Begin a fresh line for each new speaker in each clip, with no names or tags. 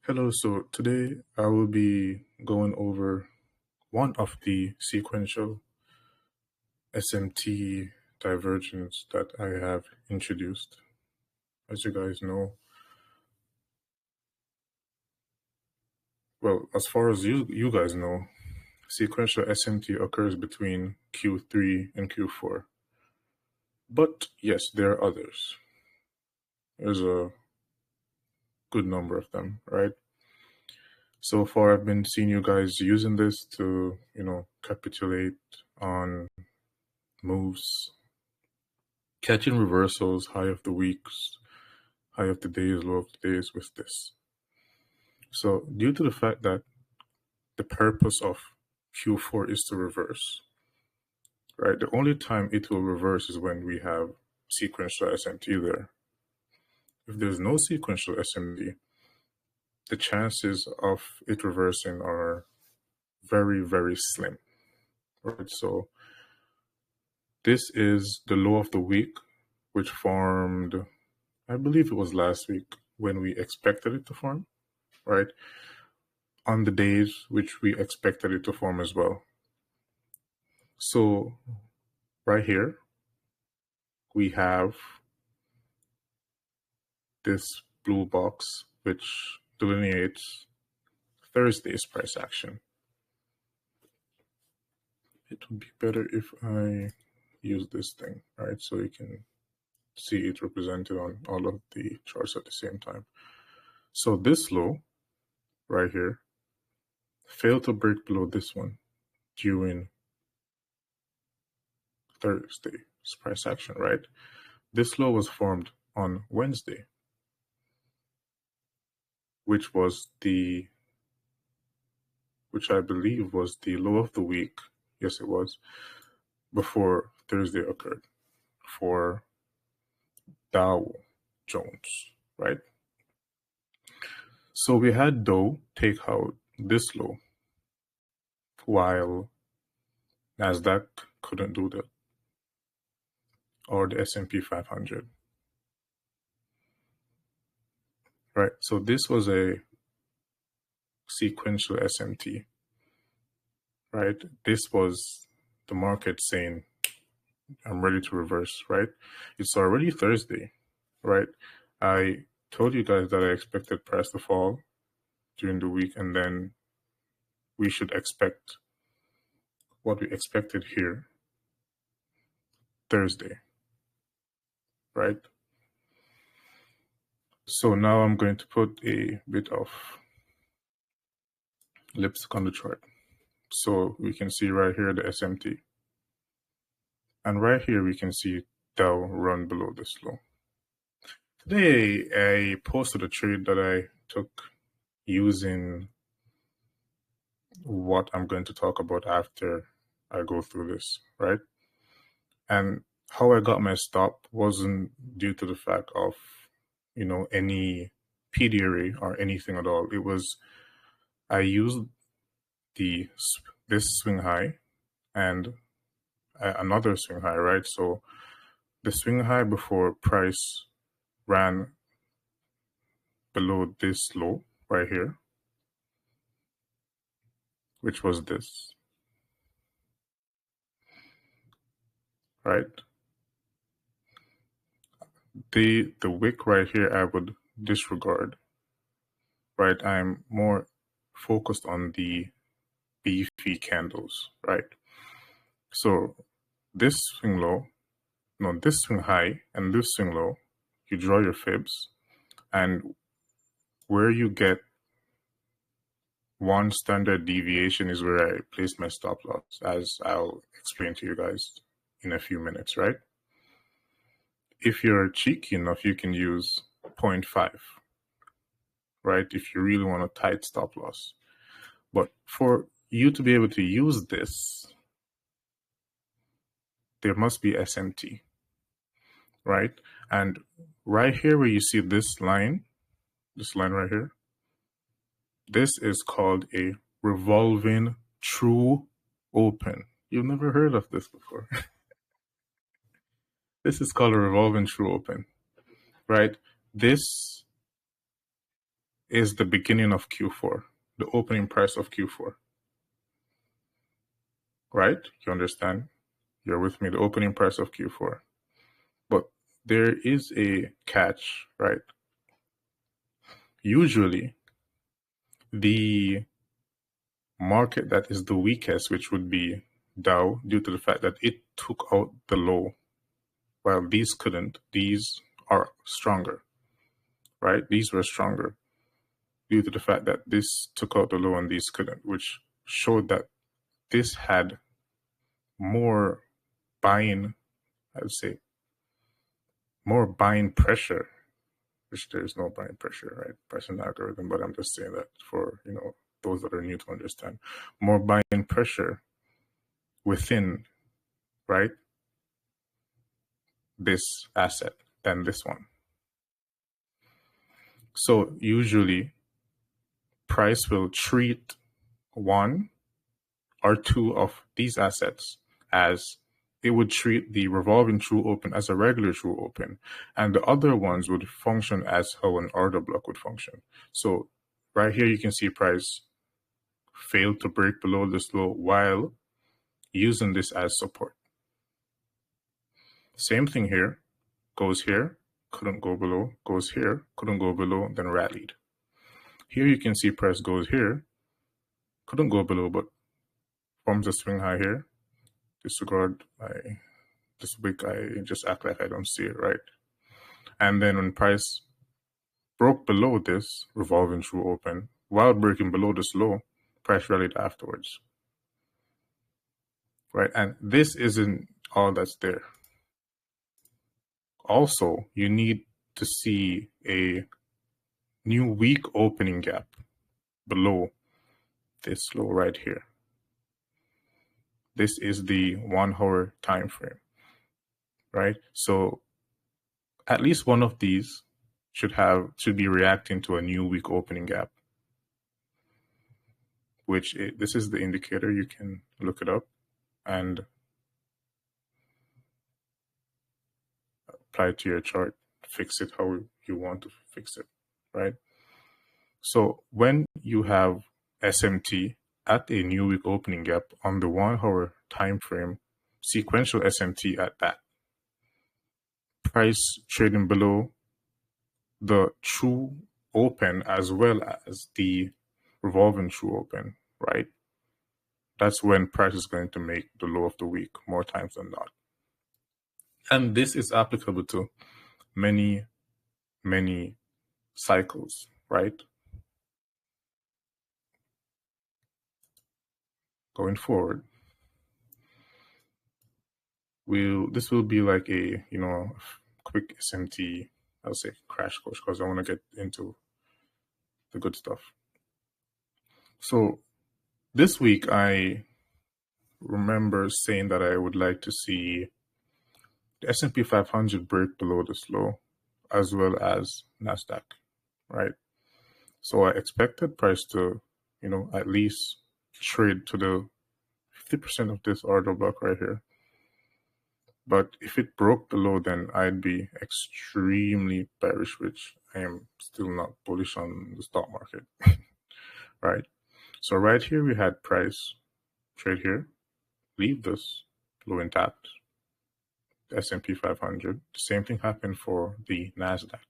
Hello, so today I will be going over one of the sequential SMT divergence that I have introduced. As you guys know, well, as far as you guys know, sequential SMT occurs between Q3 and Q4. But yes, there are others. There's a good number of them, right? So far, I've been seeing you guys using this to, capitulate on moves, catching reversals, high of the weeks, high of the days, low of the days with this. So due to the fact that the purpose of Q4 is to reverse, right? The only time it will reverse is when we have sequential SMT there. If there's no sequential SMT, the chances of it reversing are very, very slim, right? So this is the low of the week, which formed, I believe it was last week when we expected it to form, right? On the days which we expected it to form as well. So right here, we have this blue box, which delineates Thursday's price action. It would be better if I use this thing, right? So you can see it represented on all of the charts at the same time. So this low right here failed to break below this one during Thursday's price action, right? This low was formed on Wednesday, which I believe was the low of the week. Yes, it was, before Thursday occurred for Dow Jones, right? So we had Dow take out this low while NASDAQ couldn't do that, or the S&P 500, right? So this was a sequential SMT, right? This was the market saying, I'm ready to reverse, right? It's already Thursday, right? I told you guys that I expected price to fall during the week, and then we should expect what we expected here Thursday, right? So now I'm going to put a bit of lipstick on the chart. So we can see right here the SMT. And right here we can see Dow run below this low. Today I posted a trade that I took using what I'm going to talk about after I go through this, right? And how I got my stop wasn't due to the fact of, any PDRA or anything at all. It was, I used this swing high and another swing high, right? So the swing high before price ran below this low right here, which was this, right? The wick right here I would disregard, right? I'm more focused on the beefy candles, right? So this swing low, no, this swing high and this swing low, you draw your fibs, and where you get one standard deviation is where I place my stop loss, as I'll explain to you guys in a few minutes, right? If you're cheeky enough, you can use 0.5, right? If you really want a tight stop loss. But for you to be able to use this, there must be SMT, right? And right here where you see this line right here, this is called a revolving true open. You've never heard of this before. This is called a revolving true open, right? This is the beginning of Q4, the opening price of Q4. Right? You understand? You're with me, the opening price of Q4. But there is a catch, right? Usually, the market that is the weakest, which would be Dow, due to the fact that it took out the low, while these couldn't, these are stronger, right? These were stronger due to the fact that this took out the low and these couldn't, which showed that this had more buying, I would say, more buying pressure, which there's no buying pressure, right? Pricing algorithm, but I'm just saying that for, those that are new to understand. More buying pressure within, right, this asset than this one. So usually price will treat one or two of these assets as it would treat the revolving true open as a regular true open, and the other ones would function as how an order block would function. So right here you can see price failed to break below this low while using this as support. Same thing here, goes here, couldn't go below, goes here, couldn't go below, then rallied. Here you can see price goes here, couldn't go below, but forms a swing high here. Disregard this week, I just act like I don't see it, right? And then when price broke below this revolving true open, while breaking below this low, price rallied afterwards, right? And this isn't all that's there. Also, you need to see a new weak opening gap below this low right here. This is the 1 hour time frame, right? So at least one of these should be reacting to a new weak opening gap, which this is the indicator. You can look it up and apply it to your chart, fix it how you want to fix it, right? So when you have SMT at a new week opening gap on the 1 hour time frame, sequential SMT at that, price trading below the true open as well as the revolving true open, right? That's when price is going to make the low of the week more times than not. And this is applicable to many, many cycles, right? Going forward, this will be like a quick SMT, I'll say crash course, because I want to get into the good stuff. So this week I remember saying that I would like to see the S&P 500 break below this low, as well as NASDAQ, right? So I expected price to, at least trade to the 50% of this order block right here. But if it broke below, then I'd be extremely bearish, which I am still not bullish on the stock market, right? So right here, we had price trade here, leave this low intact, the S&P 500. The same thing happened for the NASDAQ,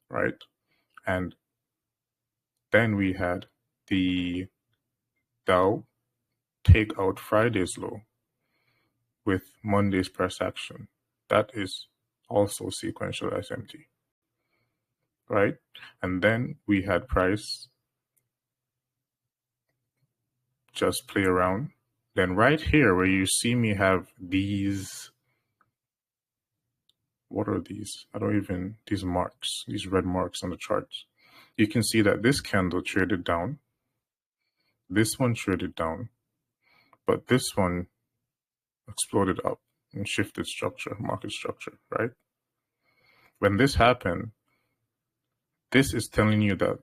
right? And then we had the Dow take out Friday's low with Monday's price action. That is also sequential SMT, right? And then we had price just play around. Then right here where you see me have these, what are these? These marks, these red marks on the charts. You can see that this candle traded down. This one traded down, but this one exploded up and shifted structure, market structure, right? When this happened, this is telling you that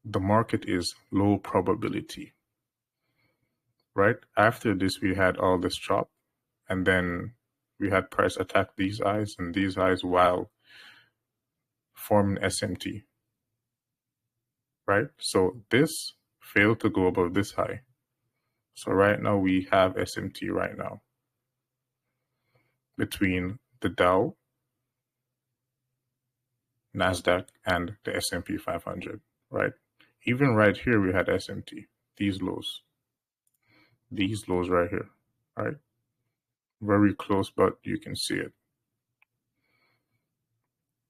the market is low probability, right? After this, we had all this chop, and then we had price attack these highs and these highs while forming SMT. right? So this failed to go above this high. So right now we have SMT right now between the Dow, NASDAQ, and the S&P 500, right? Even right here, we had SMT, these lows right here, right? Very close, but you can see it.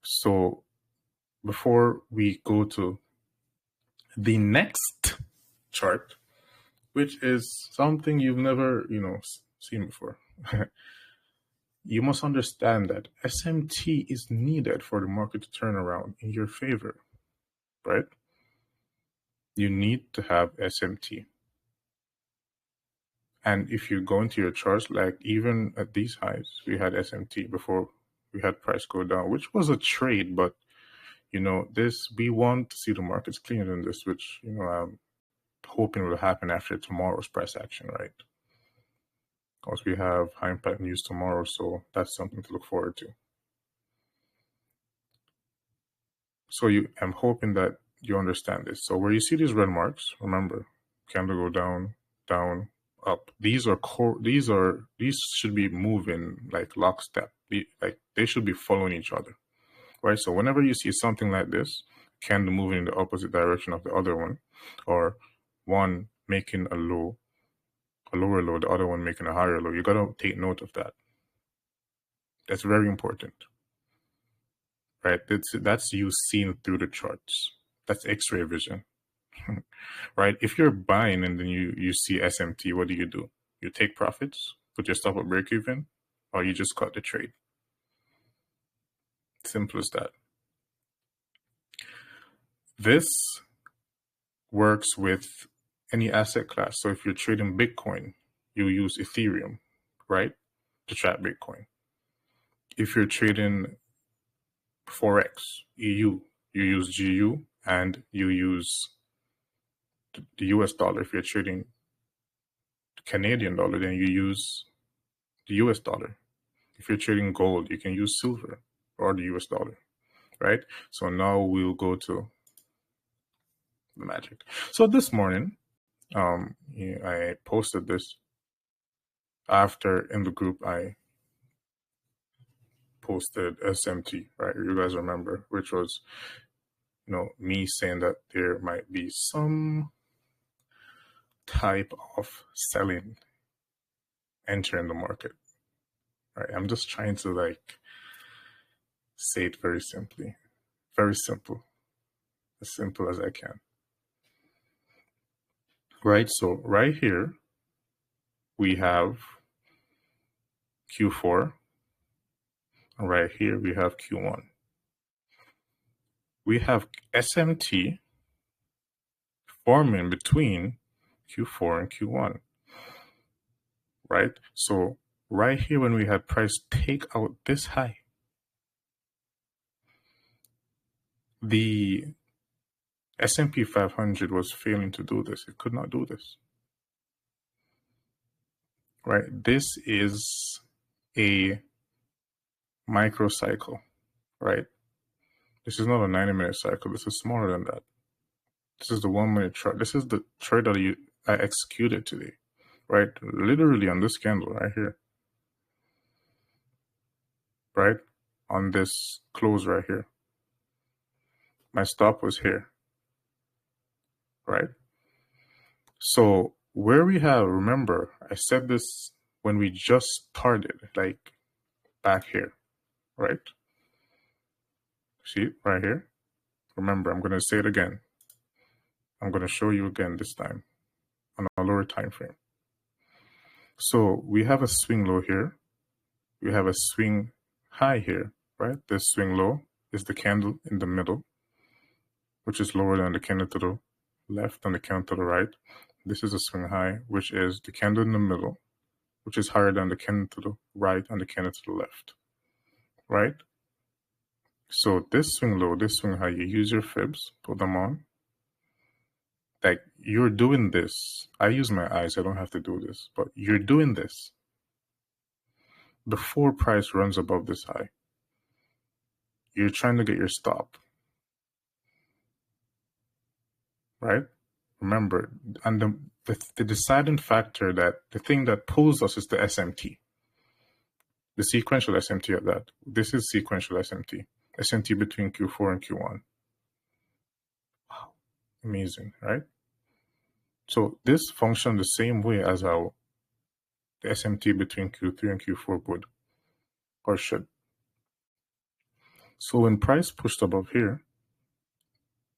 So before we go to the next chart, which is something you've never, seen before, you must understand that SMT is needed for the market to turn around in your favor, right? You need to have SMT. And if you go into your charts, like even at these highs, we had SMT before we had price go down, which was a trade, but this, we want to see the markets cleaner than this, which, I'm hoping will happen after tomorrow's price action, right? Because we have high impact news tomorrow, so that's something to look forward to. So I'm hoping that you understand this. So where you see these red marks, remember, candle go down, down, up. These should be moving like lockstep. Like they should be following each other, right? So whenever you see something like this, candle moving in the opposite direction of the other one, or one making a lower low, the other one making a higher low, you gotta take note of that. That's very important, right? That's you seeing through the charts. That's X-ray vision, right? If you're buying and then you see SMT, what do? You take profits, put your stop at break even, or you just cut the trade. Simple as that. This works with any asset class. So if you're trading Bitcoin, you use Ethereum, right, to track Bitcoin. If you're trading Forex, EU, you use GU, and you use the US dollar. If you're trading Canadian dollar, then you use the US dollar. If you're trading gold, you can use silver or the US dollar, right? So now we'll go to the magic. So this morning, I posted this after in the group. I posted SMT, right? You guys remember, which was, me saying that there might be some type of selling entering the market, right? I'm just trying to say it very simply, very simple, as simple as I can, right? So right here, we have Q4, and right here, we have Q1. We have SMT forming between Q4 and Q1, right? So right here, when we had price take out this high, the S&P 500 was failing to do this. It could not do this, right? This is a microcycle, right? This is not a 90-minute cycle. This is smaller than that. This is the 1-minute chart. This is the chart that I executed today, right? Literally on this candle right here, right? On this close right here. My stop was here, right? So where we have, remember, I said this when we just started, like back here, right? See, right here. Remember, I'm going to say it again. I'm going to show you again this time on a lower time frame. So we have a swing low here. We have a swing high here, right? This swing low is the candle in the middle, which is lower than the candle to the left and the candle to the right. This is a swing high, which is the candle in the middle, which is higher than the candle to the right and the candle to the left, right? So this swing low, this swing high, you use your fibs, put them on. Like you're doing this. I use my eyes. I don't have to do this, but you're doing this before price runs above this high. You're trying to get your stop. right? Remember, and the deciding factor, that the thing that pulls us, is the SMT, the sequential SMT at that. This is sequential SMT, SMT between Q4 and Q1. Wow, amazing, right? So this functions the same way as how the SMT between Q3 and Q4 would or should. So when price pushed above here,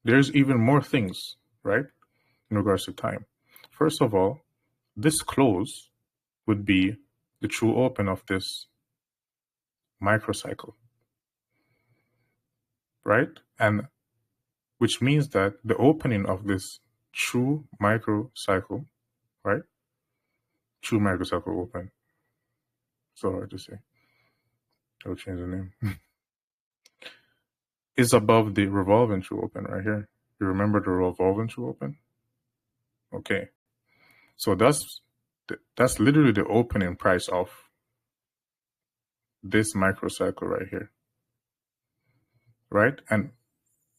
there's even more things, right, in regards to time. First of all, this close would be the true open of this microcycle, right? And which means that the opening of this true microcycle, right? True microcycle open. So hard to say. I'll change the name. Is above the revolving true open right here. You remember the revolving true open? Okay. So that's literally the opening price of this microcycle right here, right? And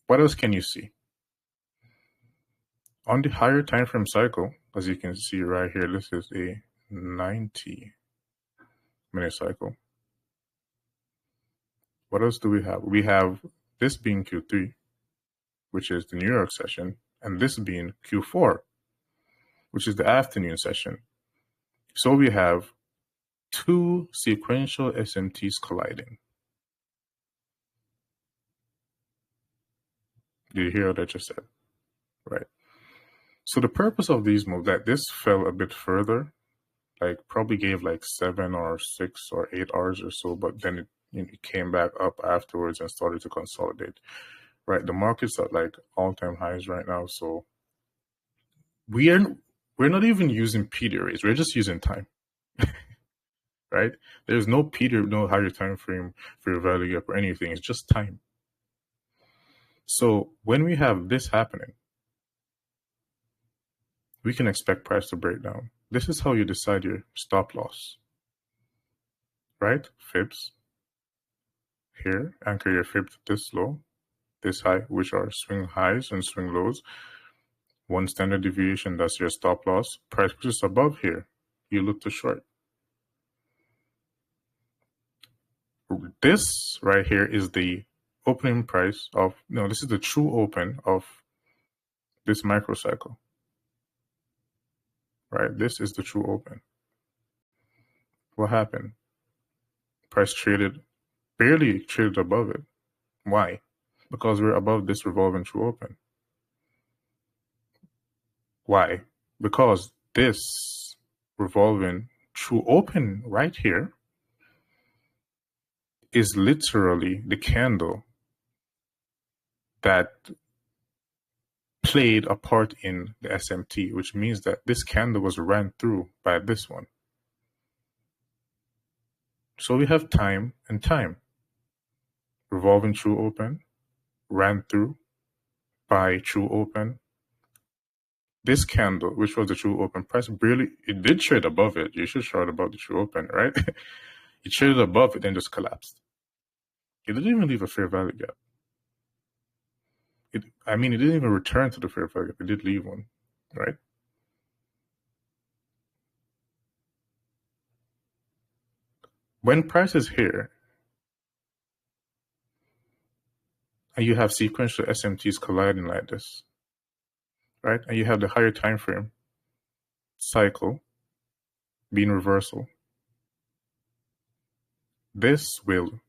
what else can you see? On the higher time frame cycle, as you can see right here, this is a 90-minute cycle. What else do we have? We have this being Q3, which is the New York session, and this being Q4, which is the afternoon session. So we have two sequential SMTs colliding. Did you hear what I just said? Right. So the purpose of these moves, that this fell a bit further, like probably gave like 7 or 6 or 8 hours or so, but then it came back up afterwards and started to consolidate. Right. The market's at like all-time highs right now. So we're not even using PD rates. We're just using time. Right? There's no PD, no higher time frame for your value gap or anything. It's just time. So when we have this happening, we can expect price to break down. This is how you decide your stop loss, right? Fibs. Here, anchor your fib to this low, this high, which are swing highs and swing lows. One standard deviation, that's your stop loss. Price pushes above here, you look to short. This right here is the opening price of, no, this is the true open of this microcycle, right? This is the true open. What happened? Price barely traded above it. Why? Because we're above this revolving true open. Why? Because this revolving true open right here is literally the candle that played a part in the SMT, which means that this candle was ran through by this one. So we have time and time. Revolving true open, ran through by true open. This candle, which was the true open price, it did trade above it. You should short above the true open, right? It traded above it and just collapsed. It didn't even leave a fair value gap. It didn't even return to the fair value gap. It did leave one, right? When price is here, and you have sequential SMTs colliding like this, right? And you have the higher time frame cycle being reversal, this will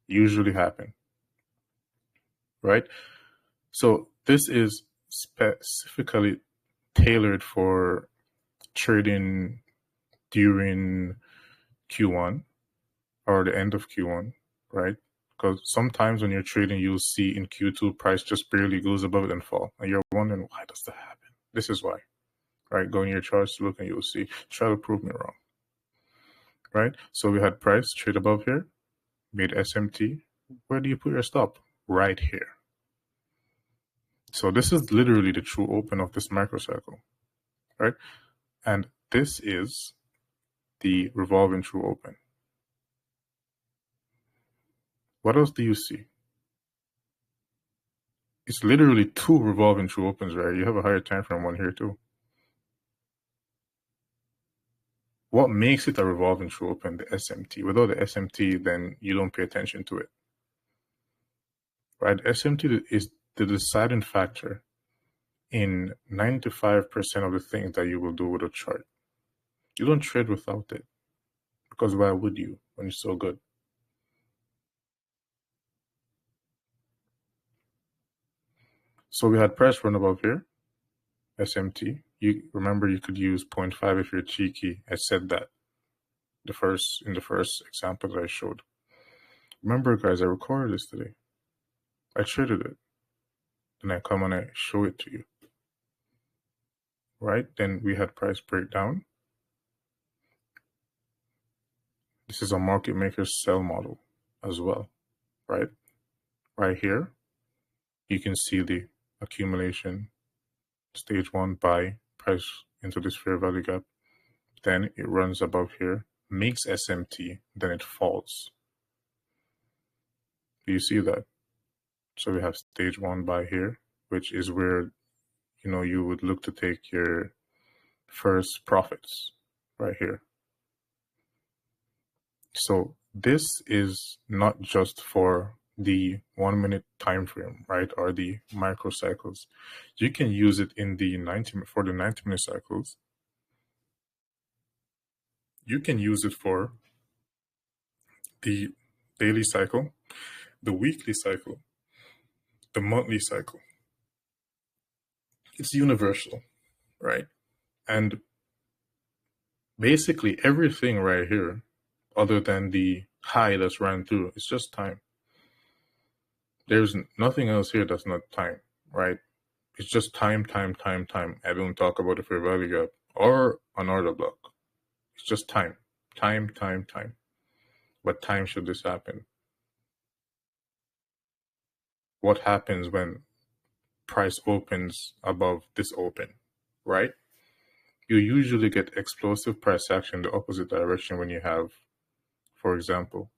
usually happen, right? So this is specifically tailored for trading during Q1 or the end of Q1, right? Because sometimes when you're trading, you'll see in Q2 price just barely goes above it and fall. And you're wondering, why does that happen? This is why, right? Go in your charts, look, and you'll see. Try to prove me wrong, right? So we had price trade above here, made SMT. Where do you put your stop? Right here. So this is literally the true open of this microcycle, right? And this is the revolving true open. What else do you see? It's literally two revolving true opens, right? You have a higher time frame one here too. What makes it a revolving true open? The SMT. Without the SMT, then you don't pay attention to it, right? SMT is the deciding factor in 95% of the things that you will do with a chart. You don't trade without it, because why would you when it's so good? So we had price run above here, SMT. You remember you could use 0.5 if you're cheeky. I said that in the first example that I showed. Remember, guys, I recorded this today. I traded it. Then I come and I show it to you. Right? Then we had price breakdown. This is a market maker sell model as well, right? Right here, you can see the accumulation, stage one buy, price into this fair value gap. Then it runs above here, makes SMT, then it falls. Do you see that? So we have stage one buy here, which is where, you would look to take your first profits right here. So this is not just for the 1 minute time frame, right? Or the microcycles. You can use it in the 90-minute cycles. You can use it for the daily cycle, the weekly cycle, the monthly cycle. It's universal, right? And basically everything right here, other than the high that's ran through, it's just time. There's nothing else here that's not time, right? It's just time, time, time, time. I don't talk about the fair value gap or an order block. It's just time, time, time, time. What time should this happen? What happens when price opens above this open, right? You usually get explosive price action the opposite direction when you have, for example,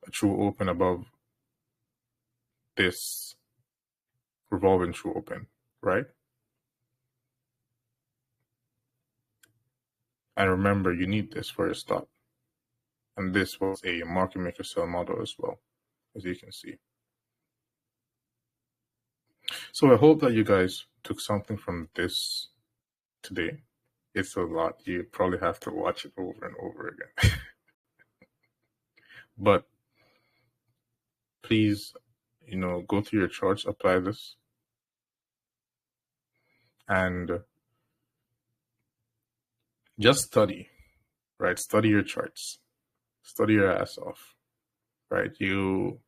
a true open above this revolving true open, right? And remember, you need this for a stop. And this was a market maker sell model as well, as you can see. So I hope that you guys took something from this today. It's a lot. You probably have to watch it over and over again. But please, go through your charts, apply this, and just study, right? Study your charts. Study your ass off, right? To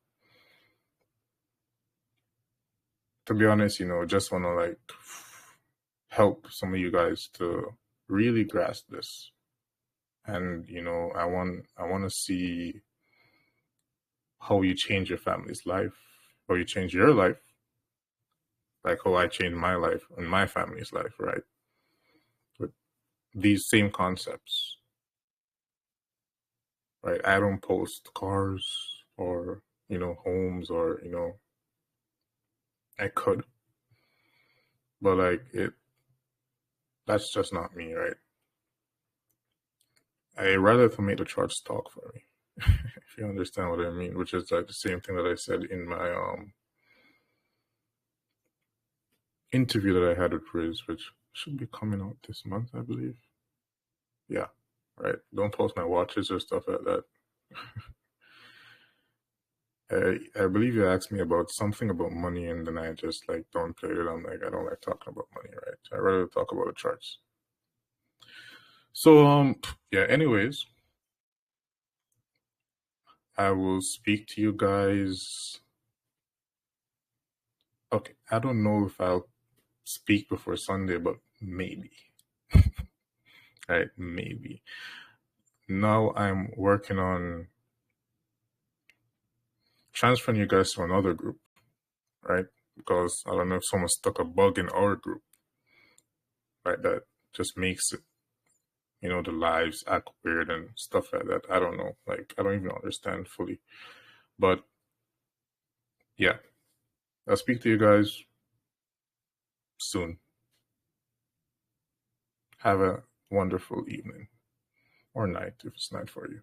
be honest, just want to help some of you guys to really grasp this. And, I want to see how you change your family's life, how you change your life, like how I changed my life and my family's life, right? With these same concepts, right? I don't post cars or, homes or, I could, but that's just not me, right? I rather to make the charts talk for me, if you understand what I mean, which is like the same thing that I said in my interview that I had with Riz, which should be coming out this month, I believe. Yeah, right. Don't post my watches or stuff like that. I believe you asked me about something about money, and then I just don't play it. I'm like, I don't like talking about money, right? I'd rather talk about the charts. So yeah. Anyways, I will speak to you guys. Okay, I don't know if I'll speak before Sunday, but maybe. Right, maybe. Now I'm working on transferring you guys to another group, right? Because I don't know if someone stuck a bug in our group, right? That just makes it, the lives act weird and stuff like that. I don't know. I don't even understand fully. But yeah, I'll speak to you guys soon. Have a wonderful evening or night if it's night for you.